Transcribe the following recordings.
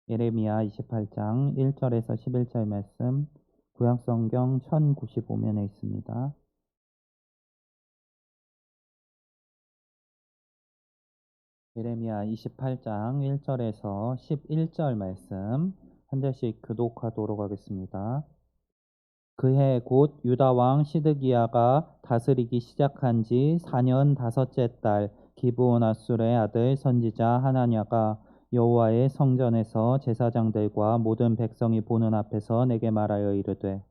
예레미야 28장 1절에서 11절 말씀, 구약성경 1095면에 있습니다. 예레미야 28장 1절에서 11절 말씀 한 절씩 교독하도록 하겠습니다. 그해 곧 유다 왕 시드기야가 다스리기 시작한 지 4년 다섯째 달 기브온 아술의 아들 선지자 하나냐가 여호와의 성전에서 제사장들과 모든 백성이 보는 앞에서 내게 말하여 이르되,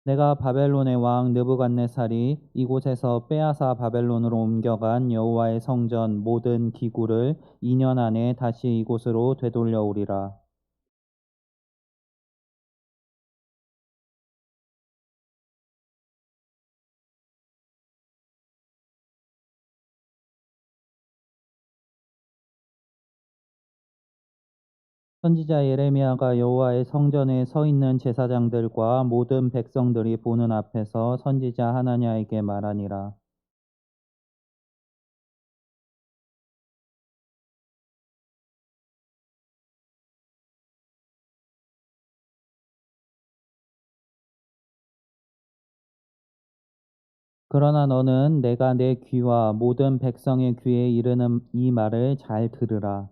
내가 바벨론의 왕 느부갓네살이 이곳에서 빼앗아 바벨론으로 옮겨간 여호와의 성전 모든 기구를 2년 안에 다시 이곳으로 되돌려오리라. 선지자 예레미야가 여호와의 성전에 서 있는 제사장들과 모든 백성들이 보는 앞에서 선지자 하나냐에게 말하니라. 그러나 너는 내가 내 귀와 모든 백성의 귀에 이르는 이 말을 잘 들으라.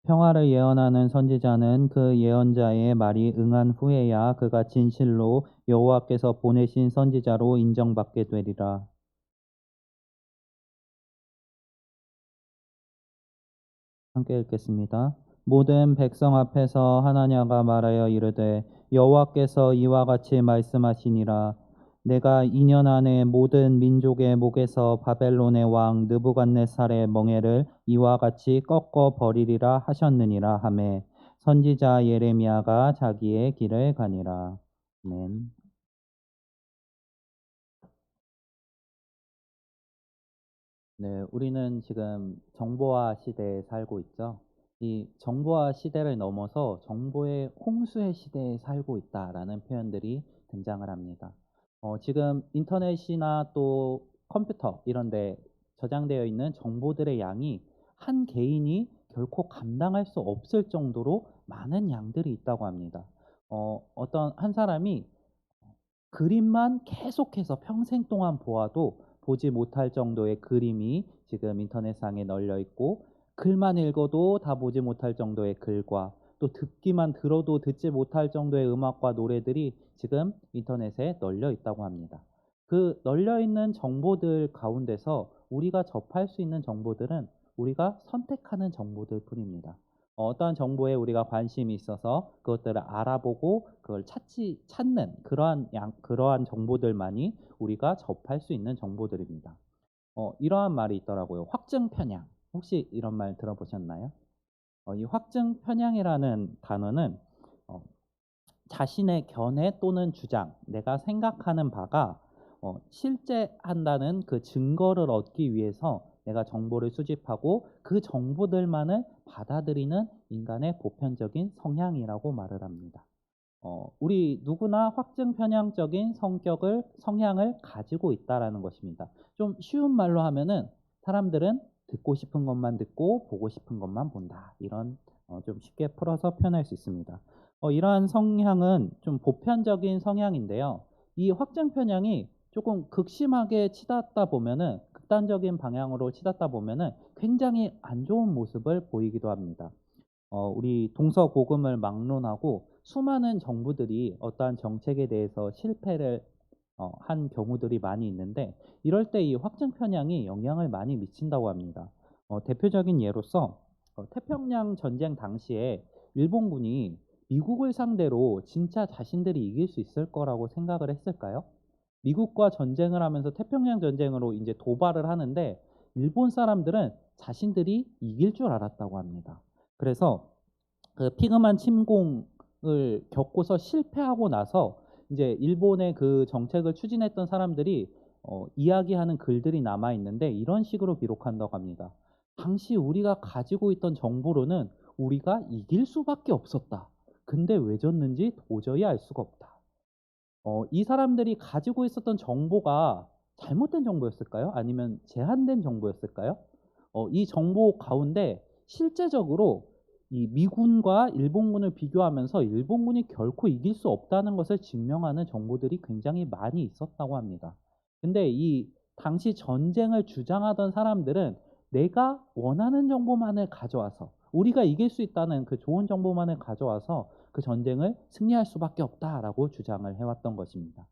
평화를 예언하는 선지자는 그 예언자의 말이 응한 후에야 그가 진실로 여호와께서 보내신 선지자로 인정받게 되리라. 함께 읽겠습니다. 모든 백성 앞에서 하나냐가 말하여 이르되, 여호와께서 이와 같이 말씀하시니라. 내가 2년 안에 모든 민족의 목에서 바벨론의 왕 느부갓네살의 멍에를 이와 같이 꺾어 버리리라 하셨느니라 하매, 선지자 예레미야가 자기의 길을 가니라. 아멘. 네, 우리는 지금 정보화 시대에 살고 있죠. 이 정보화 시대를 넘어서 정보의 홍수의 시대에 살고 있다라는 표현들이 등장을 합니다. 지금 인터넷이나 또 컴퓨터 이런 데 저장되어 있는 정보들의 양이 한 개인이 결코 감당할 수 없을 정도로 많은 양들이 있다고 합니다. 어떤 한 사람이 그림만 계속해서 평생 동안 보아도 보지 못할 정도의 그림이 지금 인터넷상에 널려 있고, 글만 읽어도 다 보지 못할 정도의 글과, 또 듣기만 들어도 듣지 못할 정도의 음악과 노래들이 지금 인터넷에 널려 있다고 합니다. 그 널려 있는 정보들 가운데서 우리가 접할 수 있는 정보들은 우리가 선택하는 정보들 뿐입니다. 어떠한 정보에 우리가 관심이 있어서 그것들을 알아보고 그걸 찾는 그러한 정보들만이 우리가 접할 수 있는 정보들입니다. 이러한 말이 있더라고요. 확증 편향. 혹시 이런 말 들어보셨나요? 이 확증 편향이라는 단어는 어, 자신의 견해 또는 주장, 내가 생각하는 바가 실제한다는 그 증거를 얻기 위해서 내가 정보를 수집하고 그 정보들만을 받아들이는 인간의 보편적인 성향이라고 말을 합니다. 우리 누구나 확증 편향적인 성향을 가지고 있다라는 것입니다. 좀 쉬운 말로 하면은 사람들은 듣고 싶은 것만 듣고 보고 싶은 것만 본다. 이런 좀 쉽게 풀어서 표현할 수 있습니다. 이러한 성향은 좀 보편적인 성향인데요. 이 확증 편향이 조금 극심하게 치닫다 보면은 극단적인 방향으로 치닫다 보면은 굉장히 안 좋은 모습을 보이기도 합니다. 우리 동서고금을 막론하고 수많은 정부들이 어떠한 정책에 대해서 실패를 한 경우들이 많이 있는데, 이럴 때 이 확증 편향이 영향을 많이 미친다고 합니다. 대표적인 예로서 태평양 전쟁 당시에 일본군이 미국을 상대로 진짜 자신들이 이길 수 있을 거라고 생각을 했을까요? 미국과 전쟁을 하면서 태평양 전쟁으로 이제 도발을 하는데, 일본 사람들은 자신들이 이길 줄 알았다고 합니다. 그래서 그 피그만 침공을 겪고서 실패하고 나서 이제 일본의 그 정책을 추진했던 사람들이 이야기하는 글들이 남아 있는데, 이런 식으로 기록한다고 합니다. 당시 우리가 가지고 있던 정보로는 우리가 이길 수밖에 없었다. 근데 왜 졌는지 도저히 알 수가 없다. 이 사람들이 가지고 있었던 정보가 잘못된 정보였을까요? 아니면 제한된 정보였을까요? 이 정보 가운데 실제적으로 이 미군과 일본군을 비교하면서 일본군이 결코 이길 수 없다는 것을 증명하는 정보들이 굉장히 많이 있었다고 합니다. 근데 이 당시 전쟁을 주장하던 사람들은 내가 원하는 정보만을 가져와서 우리가 이길 수 있다는 그 좋은 정보만을 가져와서 그 전쟁을 승리할 수밖에 없다라고 주장을 해왔던 것입니다.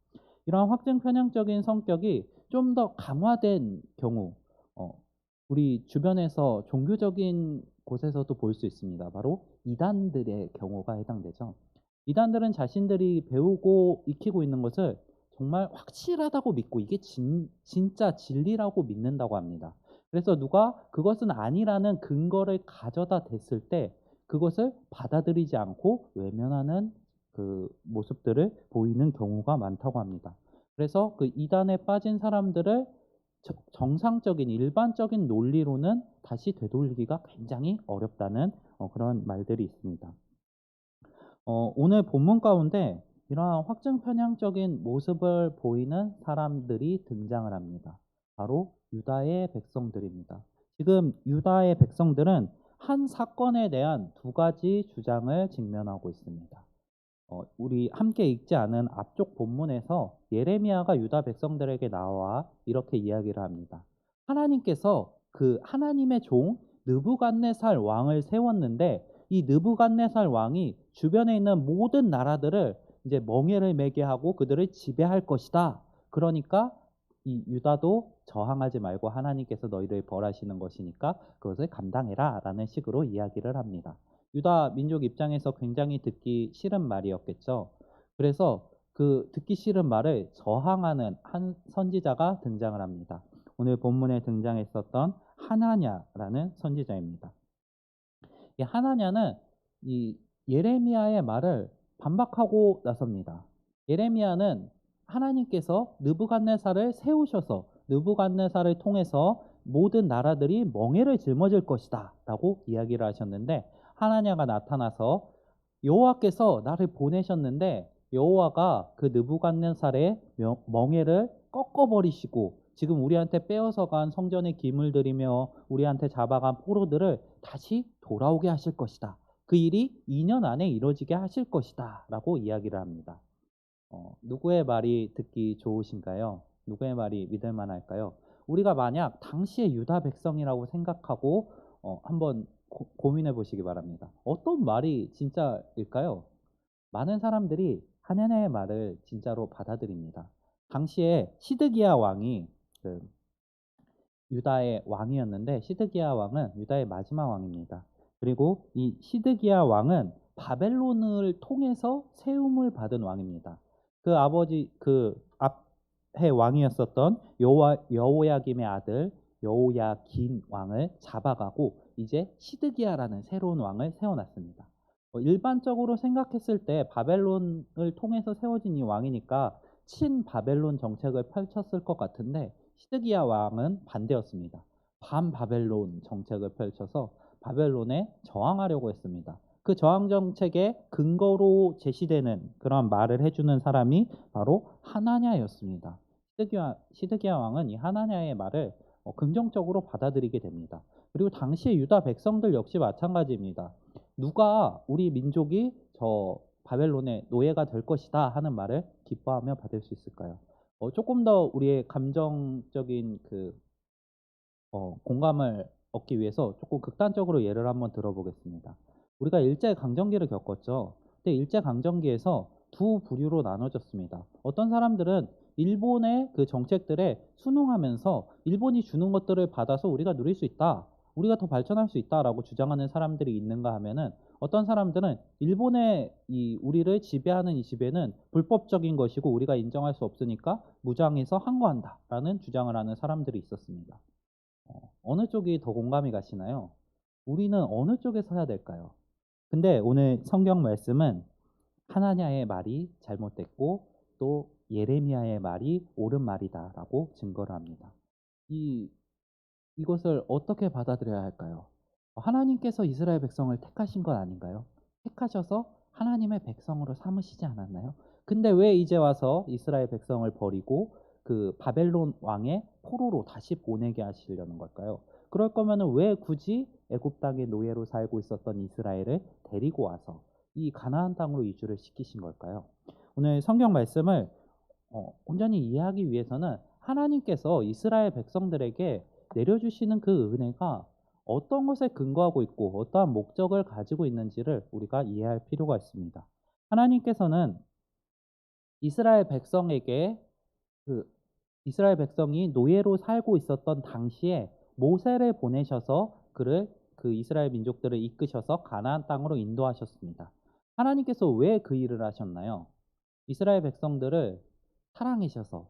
이러한 확증 편향적인 성격이 좀 더 강화된 경우, 어, 우리 주변에서 종교적인 곳에서도 볼 수 있습니다. 바로 이단들의 경우가 해당되죠. 이단들은 자신들이 배우고 익히고 있는 것을 정말 확실하다고 믿고 이게 진짜 진리라고 믿는다고 합니다. 그래서 누가 그것은 아니라는 근거를 가져다 댔을 때 그것을 받아들이지 않고 외면하는 그 모습들을 보이는 경우가 많다고 합니다. 그래서 그 이단에 빠진 사람들을 정상적인 일반적인 논리로는 다시 되돌리기가 굉장히 어렵다는 그런 말들이 있습니다. 오늘 본문 가운데 이러한 확증 편향적인 모습을 보이는 사람들이 등장을 합니다. 바로 유다의 백성들입니다. 지금 유다의 백성들은 한 사건에 대한 두 가지 주장을 직면하고 있습니다. 우리 함께 읽지 않은 앞쪽 본문에서 예레미야가 유다 백성들에게 나와 이렇게 이야기를 합니다. 하나님께서 그 하나님의 종 느부갓네살 왕을 세웠는데 이 느부갓네살 왕이 주변에 있는 모든 나라들을 이제 멍에를 매게 하고 그들을 지배할 것이다. 그러니까 이 유다도 저항하지 말고 하나님께서 너희를 벌하시는 것이니까 그것을 감당해라라는 식으로 이야기를 합니다. 유다 민족 입장에서 굉장히 듣기 싫은 말이었겠죠. 그래서 그 듣기 싫은 말을 저항하는 한 선지자가 등장을 합니다. 오늘 본문에 등장했었던 하나냐라는 선지자입니다. 이 하나냐는 이 예레미야의 말을 반박하고 나섭니다. 예레미야는 하나님께서 느부갓네살을 세우셔서 느부갓네살을 통해서 모든 나라들이 멍에를 짊어질 것이다 라고 이야기를 하셨는데 하나냐가 나타나서 여호와께서 나를 보내셨는데 여호와가 그 느부갓네살의 멍에를 꺾어버리시고 지금 우리한테 빼어서 간 성전의 기물들이며 우리한테 잡아간 포로들을 다시 돌아오게 하실 것이다. 그 일이 2년 안에 이루어지게 하실 것이다 라고 이야기를 합니다. 누구의 말이 듣기 좋으신가요? 누구의 말이 믿을 만할까요? 우리가 만약 당시의 유다 백성이라고 생각하고 한번 고민해 보시기 바랍니다. 어떤 말이 진짜일까요? 많은 사람들이 하나님의 말을 진짜로 받아들입니다. 당시에 시드기야 왕이 그 유다의 왕이었는데 시드기야 왕은 유다의 마지막 왕입니다. 그리고 이 시드기야 왕은 바벨론을 통해서 세움을 받은 왕입니다. 그 아버지 그 앞에 왕이었었던 여호야김의 아들 여호야긴 왕을 잡아가고 이제 시드기야라는 새로운 왕을 세워놨습니다. 일반적으로 생각했을 때 바벨론을 통해서 세워진 이 왕이니까 친바벨론 정책을 펼쳤을 것 같은데 시드기야 왕은 반대였습니다. 반바벨론 정책을 펼쳐서 바벨론에 저항하려고 했습니다. 그 저항 정책의 근거로 제시되는 그런 말을 해주는 사람이 바로 하나냐였습니다. 시드기야 왕은 이 하나냐의 말을 긍정적으로 받아들이게 됩니다. 그리고 당시의 유다 백성들 역시 마찬가지입니다. 누가 우리 민족이 저 바벨론의 노예가 될 것이다 하는 말을 기뻐하며 받을 수 있을까요? 조금 더 우리의 감정적인 그 공감을 얻기 위해서 조금 극단적으로 예를 한번 들어보겠습니다. 우리가 일제강점기를 겪었죠. 그때 일제강점기에서 두 부류로 나눠졌습니다. 어떤 사람들은 일본의 그 정책들에 순응하면서 일본이 주는 것들을 받아서 우리가 누릴 수 있다. 우리가 더 발전할 수 있다라고 주장하는 사람들이 있는가 하면은 어떤 사람들은 일본의 이 우리를 지배하는 이 지배는 불법적인 것이고 우리가 인정할 수 없으니까 무장해서 항거한다라는 주장을 하는 사람들이 있었습니다. 어느 쪽이 더 공감이 가시나요? 우리는 어느 쪽에 서야 될까요? 근데 오늘 성경 말씀은 하나냐의 말이 잘못됐고 또 예레미야의 말이 옳은 말이다라고 증거를 합니다. 이것을 어떻게 받아들여야 할까요? 하나님께서 이스라엘 백성을 택하신 건 아닌가요? 택하셔서 하나님의 백성으로 삼으시지 않았나요? 근데 왜 이제 와서 이스라엘 백성을 버리고 그 바벨론 왕의 포로로 다시 보내게 하시려는 걸까요? 그럴 거면은 왜 굳이 애굽 땅의 노예로 살고 있었던 이스라엘을 데리고 와서 이 가나안 땅으로 이주를 시키신 걸까요? 오늘 성경 말씀을 온전히 이해하기 위해서는 하나님께서 이스라엘 백성들에게 내려주시는 그 은혜가 어떤 것에 근거하고 있고 어떠한 목적을 가지고 있는지를 우리가 이해할 필요가 있습니다. 하나님께서는 이스라엘 백성에게 그 이스라엘 백성이 노예로 살고 있었던 당시에 모세를 보내셔서 그를 그 이스라엘 민족들을 이끄셔서 가나안 땅으로 인도하셨습니다. 하나님께서 왜 그 일을 하셨나요? 이스라엘 백성들을 사랑하셔서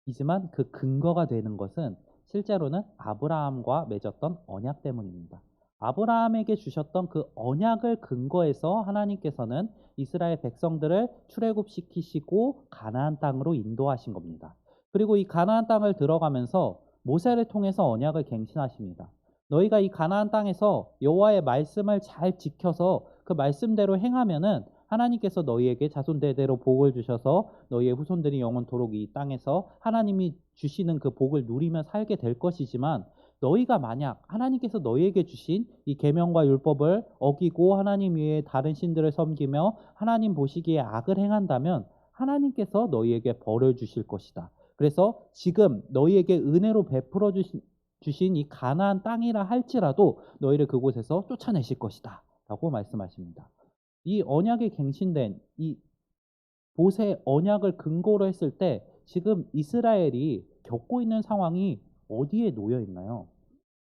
이지만 그 근거가 되는 것은 실제로는 아브라함과 맺었던 언약 때문입니다. 아브라함에게 주셨던 그 언약을 근거해서 하나님께서는 이스라엘 백성들을 출애굽시키시고 가나안 땅으로 인도하신 겁니다. 그리고 이 가나안 땅을 들어가면서 모세를 통해서 언약을 갱신하십니다. 너희가 이 가나안 땅에서 여호와의 말씀을 잘 지켜서 그 말씀대로 행하면은 하나님께서 너희에게 자손 대대로 복을 주셔서 너희의 후손들이 영원토록 이 땅에서 하나님이 주시는 그 복을 누리며 살게 될 것이지만 너희가 만약 하나님께서 너희에게 주신 이 계명과 율법을 어기고 하나님 외에 다른 신들을 섬기며 하나님 보시기에 악을 행한다면 하나님께서 너희에게 벌을 주실 것이다. 그래서 지금 너희에게 은혜로 베풀어 주신 이 가나안 땅이라 할지라도 너희를 그곳에서 쫓아내실 것이다. 라고 말씀하십니다. 이 언약이 갱신된 이 모세 언약을 근거로 했을 때 지금 이스라엘이 겪고 있는 상황이 어디에 놓여 있나요?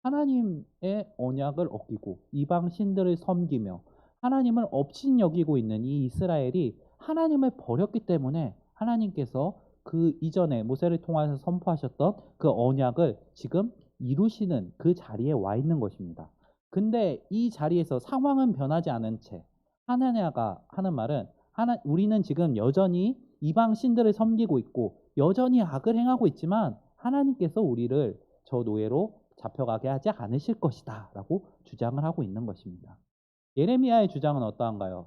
하나님의 언약을 어기고 이방 신들을 섬기며 하나님을 업신여기고 있는 이 이스라엘이 하나님을 버렸기 때문에 하나님께서 그 이전에 모세를 통해서 선포하셨던 그 언약을 지금 이루시는 그 자리에 와 있는 것입니다. 근데 이 자리에서 상황은 변하지 않은 채 하나냐가 하는 말은 우리는 지금 여전히 이방 신들을 섬기고 있고 여전히 악을 행하고 있지만 하나님께서 우리를 저 노예로 잡혀가게 하지 않으실 것이다 라고 주장을 하고 있는 것입니다. 예레미야의 주장은 어떠한가요?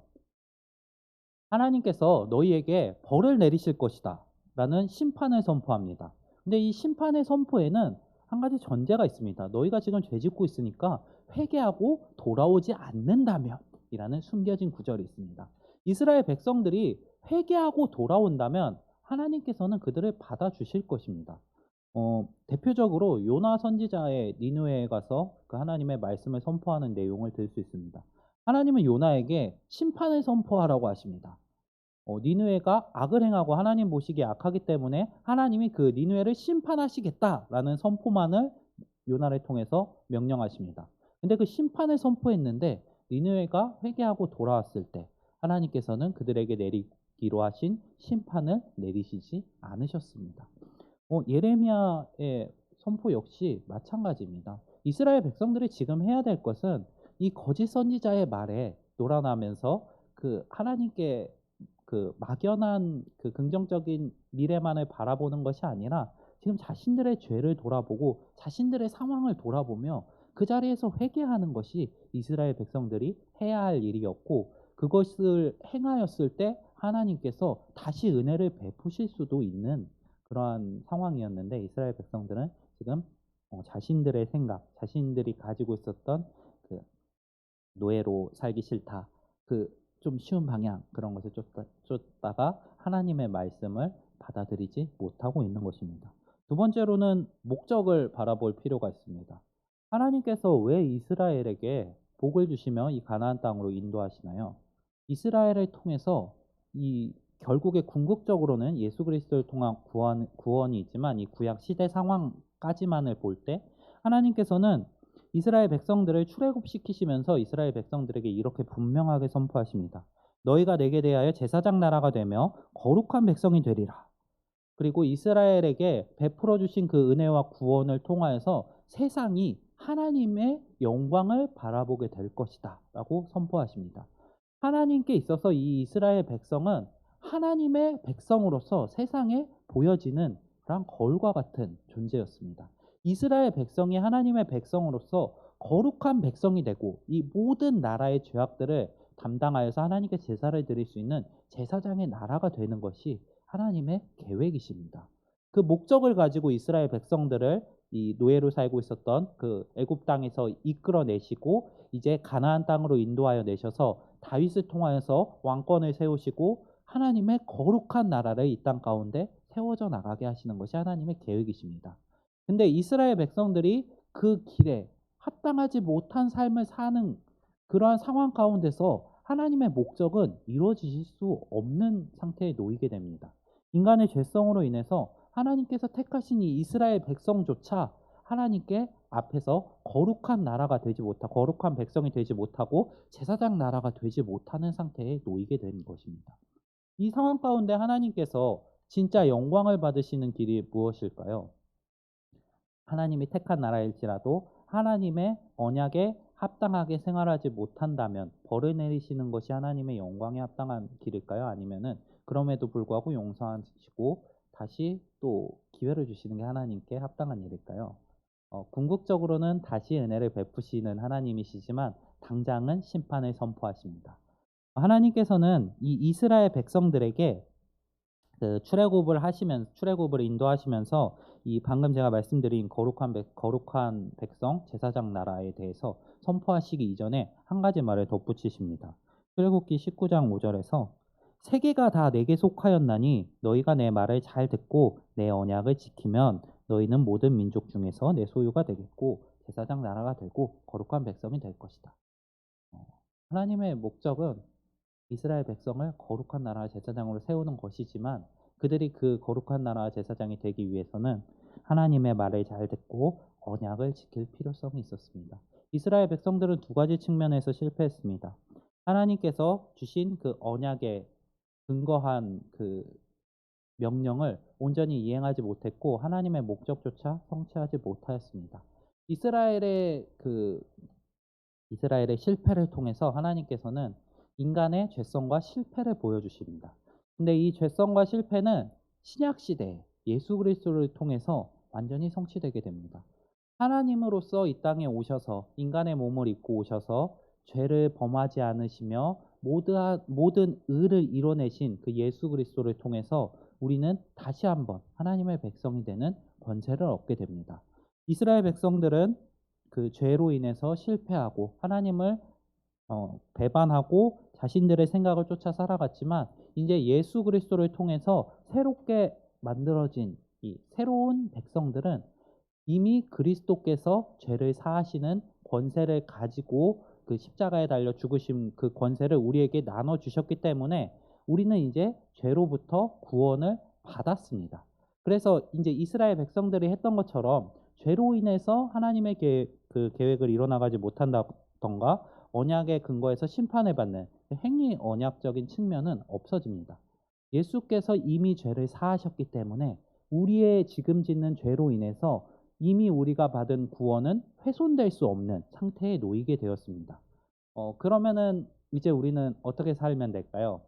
하나님께서 너희에게 벌을 내리실 것이다 라는 심판을 선포합니다. 근데 이 심판의 선포에는 한 가지 전제가 있습니다. 너희가 지금 죄 짓고 있으니까 회개하고 돌아오지 않는다면 이라는 숨겨진 구절이 있습니다. 이스라엘 백성들이 회개하고 돌아온다면 하나님께서는 그들을 받아주실 것입니다. 대표적으로 요나 선지자의 니느웨에 가서 그 하나님의 말씀을 선포하는 내용을 들 수 있습니다. 하나님은 요나에게 심판을 선포하라고 하십니다. 니느웨가 악을 행하고 하나님 보시기에 악하기 때문에 하나님이 그 니느웨를 심판하시겠다라는 선포만을 요나를 통해서 명령하십니다. 근데 그 심판을 선포했는데 니느웨가 회개하고 돌아왔을 때 하나님께서는 그들에게 내리기로 하신 심판을 내리시지 않으셨습니다. 예레미야의 선포 역시 마찬가지입니다. 이스라엘 백성들이 지금 해야 될 것은 이 거짓 선지자의 말에 놀아나면서 그 하나님께 그 막연한 그 긍정적인 미래만을 바라보는 것이 아니라 지금 자신들의 죄를 돌아보고 자신들의 상황을 돌아보며 그 자리에서 회개하는 것이 이스라엘 백성들이 해야 할 일이었고 그것을 행하였을 때 하나님께서 다시 은혜를 베푸실 수도 있는 그러한 상황이었는데 이스라엘 백성들은 지금 자신들의 생각, 자신들이 가지고 있었던 그 노예로 살기 싫다. 그 좀 쉬운 방향 그런 것을 쫓다가 하나님의 말씀을 받아들이지 못하고 있는 것입니다. 두 번째로는 목적을 바라볼 필요가 있습니다. 하나님께서 왜 이스라엘에게 복을 주시며 이 가나안 땅으로 인도하시나요? 이스라엘을 통해서 이 결국에 궁극적으로는 예수 그리스도를 통한 구원이 있지만 이 구약 시대 상황까지만을 볼 때 하나님께서는 이스라엘 백성들을 출애굽시키시면서 이스라엘 백성들에게 이렇게 분명하게 선포하십니다. 너희가 내게 대하여 제사장 나라가 되며 거룩한 백성이 되리라. 그리고 이스라엘에게 베풀어 주신 그 은혜와 구원을 통하여서 세상이 하나님의 영광을 바라보게 될 것이다 라고 선포하십니다. 하나님께 있어서 이 이스라엘 백성은 하나님의 백성으로서 세상에 보여지는 그런 거울과 같은 존재였습니다. 이스라엘 백성이 하나님의 백성으로서 거룩한 백성이 되고 이 모든 나라의 죄악들을 담당하여서 하나님께 제사를 드릴 수 있는 제사장의 나라가 되는 것이 하나님의 계획이십니다. 그 목적을 가지고 이스라엘 백성들을 이 노예로 살고 있었던 그 애굽 땅에서 이끌어내시고 이제 가나안 땅으로 인도하여 내셔서 다윗을 통하여서 왕권을 세우시고 하나님의 거룩한 나라를 이 땅 가운데 세워져 나가게 하시는 것이 하나님의 계획이십니다. 근데 이스라엘 백성들이 그 길에 합당하지 못한 삶을 사는 그러한 상황 가운데서 하나님의 목적은 이루어지실 수 없는 상태에 놓이게 됩니다. 인간의 죄성으로 인해서 하나님께서 택하신 이 이스라엘 백성조차 하나님께 앞에서 거룩한 나라가 되지 못하고 거룩한 백성이 되지 못하고 제사장 나라가 되지 못하는 상태에 놓이게 된 것입니다. 이 상황 가운데 하나님께서 진짜 영광을 받으시는 길이 무엇일까요? 하나님이 택한 나라일지라도 하나님의 언약에 합당하게 생활하지 못한다면 벌을 내리시는 것이 하나님의 영광에 합당한 길일까요? 아니면은 그럼에도 불구하고 용서하시고 다시 또 기회를 주시는 게 하나님께 합당한 일일까요? 궁극적으로는 다시 은혜를 베푸시는 하나님이시지만 당장은 심판을 선포하십니다. 하나님께서는 이 이스라엘 백성들에게 그 출애굽을 인도하시면서 이 방금 제가 말씀드린 거룩한 백성 제사장 나라에 대해서 선포하시기 이전에 한 가지 말을 덧붙이십니다. 출애굽기 19장 5절에서 세계가 다 내게 속하였나니 너희가 내 말을 잘 듣고 내 언약을 지키면 너희는 모든 민족 중에서 내 소유가 되겠고 제사장 나라가 되고 거룩한 백성이 될 것이다. 어, 하나님의 목적은 이스라엘 백성을 거룩한 나라 제사장으로 세우는 것이지만 그들이 그 거룩한 나라 제사장이 되기 위해서는 하나님의 말을 잘 듣고 언약을 지킬 필요성이 있었습니다. 이스라엘 백성들은 두 가지 측면에서 실패했습니다. 하나님께서 주신 그 언약에 근거한 그 명령을 온전히 이행하지 못했고 하나님의 목적조차 성취하지 못하였습니다. 이스라엘의 그 이스라엘의 실패를 통해서 하나님께서는 인간의 죄성과 실패를 보여주십니다. 근데 이 죄성과 실패는 신약 시대 예수 그리스도를 통해서 완전히 성취되게 됩니다. 하나님으로서 이 땅에 오셔서 인간의 몸을 입고 오셔서 죄를 범하지 않으시며 모든 의를 이뤄내신 그 예수 그리스도를 통해서 우리는 다시 한번 하나님의 백성이 되는 권세를 얻게 됩니다. 이스라엘 백성들은 그 죄로 인해서 실패하고 하나님을 배반하고 자신들의 생각을 쫓아 살아갔지만 이제 예수 그리스도를 통해서 새롭게 만들어진 이 새로운 백성들은 이미 그리스도께서 죄를 사하시는 권세를 가지고 그 십자가에 달려 죽으신 그 권세를 우리에게 나눠 주셨기 때문에 우리는 이제 죄로부터 구원을 받았습니다. 그래서 이제 이스라엘 백성들이 했던 것처럼 죄로 인해서 하나님의 그 계획을 이뤄나가지 못한다던가 언약의 근거에서 심판을 받는 행위 언약적인 측면은 없어집니다. 예수께서 이미 죄를 사하셨기 때문에 우리의 지금 짓는 죄로 인해서 이미 우리가 받은 구원은 훼손될 수 없는 상태에 놓이게 되었습니다. 그러면은 이제 우리는 어떻게 살면 될까요?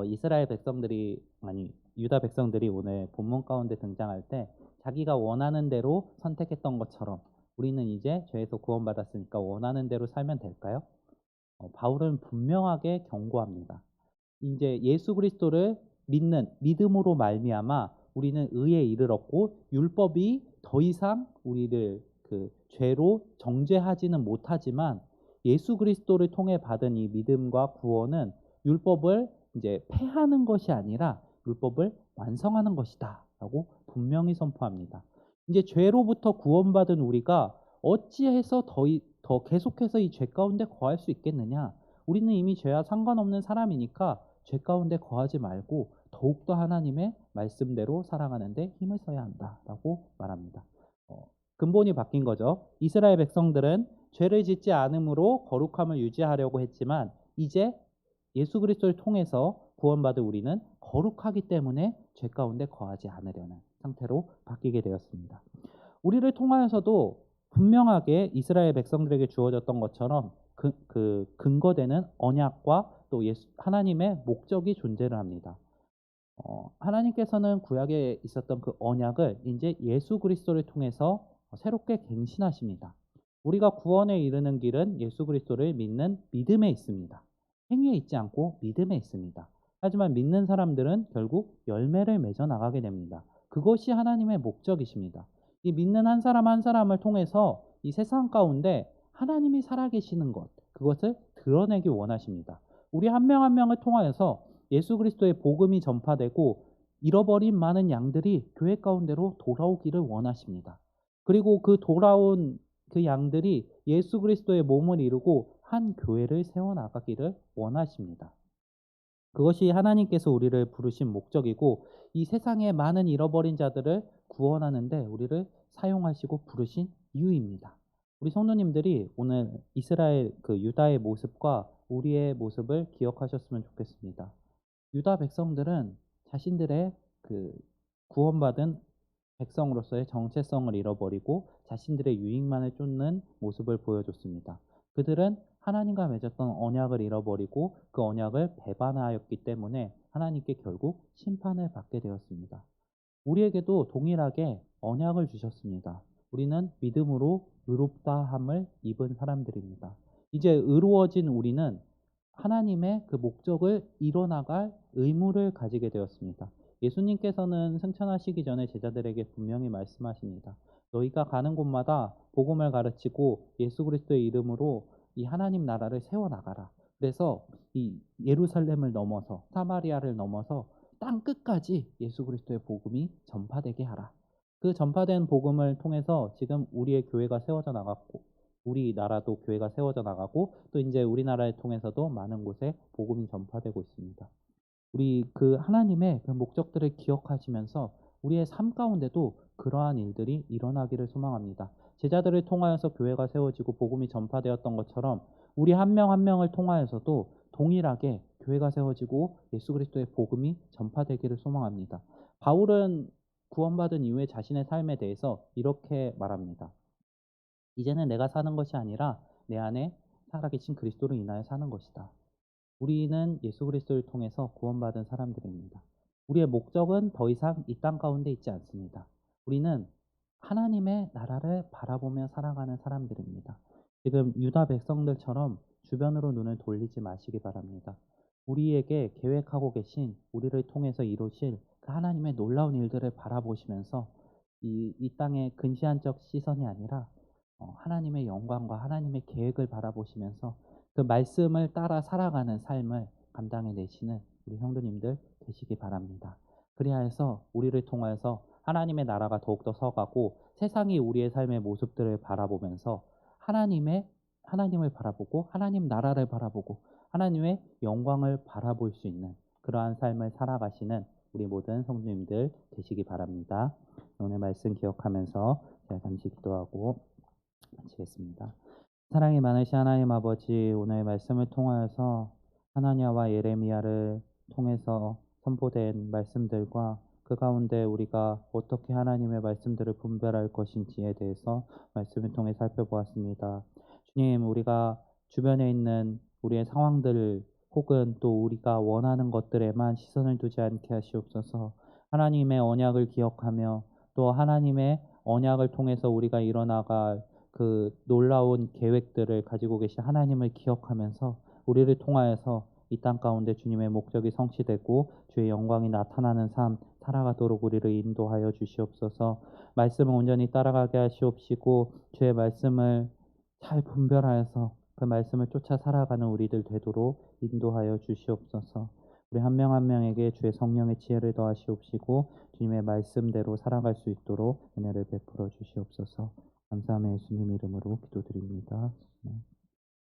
이스라엘 백성들이 아니 유다 백성들이 오늘 본문 가운데 등장할 때 자기가 원하는 대로 선택했던 것처럼 우리는 이제 죄에서 구원받았으니까 원하는 대로 살면 될까요? 바울은 분명하게 경고합니다. 이제 예수 그리스도를 믿는 믿음으로 말미암아 우리는 의에 이르렀고 율법이 더 이상 우리를 그 죄로 정죄하지는 못하지만 예수 그리스도를 통해 받은 이 믿음과 구원은 율법을 이제 폐하는 것이 아니라 율법을 완성하는 것이다라고 분명히 선포합니다. 이제 죄로부터 구원받은 우리가 어찌해서 더 계속해서 이 죄 가운데 거할 수 있겠느냐? 우리는 이미 죄와 상관없는 사람이니까 죄 가운데 거하지 말고 더욱더 하나님의 말씀대로 살아가는데 힘을 써야 한다라고 말합니다. 근본이 바뀐 거죠. 이스라엘 백성들은 죄를 짓지 않음으로 거룩함을 유지하려고 했지만 이제 예수 그리스도를 통해서 구원받은 우리는 거룩하기 때문에 죄 가운데 거하지 않으려는 상태로 바뀌게 되었습니다. 우리를 통하여서도 분명하게 이스라엘 백성들에게 주어졌던 것처럼 그 근거되는 언약과 또 하나님의 목적이 존재를 합니다. 하나님께서는 구약에 있었던 그 언약을 이제 예수 그리스도를 통해서 새롭게 갱신하십니다. 우리가 구원에 이르는 길은 예수 그리스도를 믿는 믿음에 있습니다. 행위에 있지 않고 믿음에 있습니다. 하지만 믿는 사람들은 결국 열매를 맺어 나가게 됩니다. 그것이 하나님의 목적이십니다. 이 믿는 한 사람 한 사람을 통해서 이 세상 가운데 하나님이 살아계시는 것, 그것을 드러내기 원하십니다. 우리 한 명 한 명을 통하여서 예수 그리스도의 복음이 전파되고 잃어버린 많은 양들이 교회 가운데로 돌아오기를 원하십니다. 그리고 그 돌아온 그 양들이 예수 그리스도의 몸을 이루고 한 교회를 세워나가기를 원하십니다. 그것이 하나님께서 우리를 부르신 목적이고 이 세상의 많은 잃어버린 자들을 구원하는데 우리를 사용하시고 부르신 이유입니다. 우리 성도님들이 오늘 이스라엘 그 유다의 모습과 우리의 모습을 기억하셨으면 좋겠습니다. 유다 백성들은 자신들의 그 구원받은 백성으로서의 정체성을 잃어버리고 자신들의 유익만을 쫓는 모습을 보여줬습니다. 그들은 하나님과 맺었던 언약을 잃어버리고 그 언약을 배반하였기 때문에 하나님께 결국 심판을 받게 되었습니다. 우리에게도 동일하게 언약을 주셨습니다. 우리는 믿음으로 의롭다함을 입은 사람들입니다. 이제 의로워진 우리는 하나님의 그 목적을 이뤄나갈 의무를 가지게 되었습니다. 예수님께서는 승천하시기 전에 제자들에게 분명히 말씀하십니다. 너희가 가는 곳마다 복음을 가르치고 예수 그리스도의 이름으로 이 하나님 나라를 세워나가라. 그래서 이 예루살렘을 넘어서 사마리아를 넘어서 땅 끝까지 예수 그리스도의 복음이 전파되게 하라. 그 전파된 복음을 통해서 지금 우리의 교회가 세워져 나갔고 우리나라도 교회가 세워져 나가고 또 이제 우리나라를 통해서도 많은 곳에 복음이 전파되고 있습니다. 우리 그 하나님의 그 목적들을 기억하시면서 우리의 삶 가운데도 그러한 일들이 일어나기를 소망합니다. 제자들을 통하여서 교회가 세워지고 복음이 전파되었던 것처럼 우리 한 명 한 명을 통하여서도 동일하게 교회가 세워지고 예수 그리스도의 복음이 전파되기를 소망합니다. 바울은 구원받은 이후에 자신의 삶에 대해서 이렇게 말합니다. 이제는 내가 사는 것이 아니라 내 안에 살아계신 그리스도로 인하여 사는 것이다. 우리는 예수 그리스도를 통해서 구원받은 사람들입니다. 우리의 목적은 더 이상 이 땅 가운데 있지 않습니다. 우리는 하나님의 나라를 바라보며 살아가는 사람들입니다. 지금 유다 백성들처럼 주변으로 눈을 돌리지 마시기 바랍니다. 우리에게 계획하고 계신 우리를 통해서 이루실 그 하나님의 놀라운 일들을 바라보시면서 이 땅의 근시안적 시선이 아니라 하나님의 영광과 하나님의 계획을 바라보시면서 그 말씀을 따라 살아가는 삶을 감당해 내시는 우리 성도님들 되시기 바랍니다. 그리하여서 우리를 통하여서 하나님의 나라가 더욱더 서가고 세상이 우리의 삶의 모습들을 바라보면서 하나님을 바라보고 하나님 나라를 바라보고 하나님의 영광을 바라볼 수 있는 그러한 삶을 살아가시는 우리 모든 성도님들 되시기 바랍니다. 오늘 말씀 기억하면서 제가 잠시 기도하고 마치겠습니다. 사랑이 많으신 하나님 아버지, 오늘 말씀을 통하여서 하나냐와 예레미야를 통해서 선포된 말씀들과 그 가운데 우리가 어떻게 하나님의 말씀들을 분별할 것인지에 대해서 말씀을 통해 살펴보았습니다. 주님, 우리가 주변에 있는 우리의 상황들 혹은 또 우리가 원하는 것들에만 시선을 두지 않게 하시옵소서. 하나님의 언약을 기억하며 또 하나님의 언약을 통해서 우리가 일어나갈 그 놀라운 계획들을 가지고 계신 하나님을 기억하면서 우리를 통하여서 이 땅 가운데 주님의 목적이 성취되고 주의 영광이 나타나는 삶 살아가도록 우리를 인도하여 주시옵소서. 말씀을 온전히 따라가게 하시옵시고 주의 말씀을 잘 분별하여서 그 말씀을 쫓아 살아가는 우리들 되도록 인도하여 주시옵소서. 우리 한 명 한 명에게 주의 성령의 지혜를 더하시옵시고 주님의 말씀대로 살아갈 수 있도록 은혜를 베풀어 주시옵소서. 감사함의 예수님 이름으로 기도드립니다.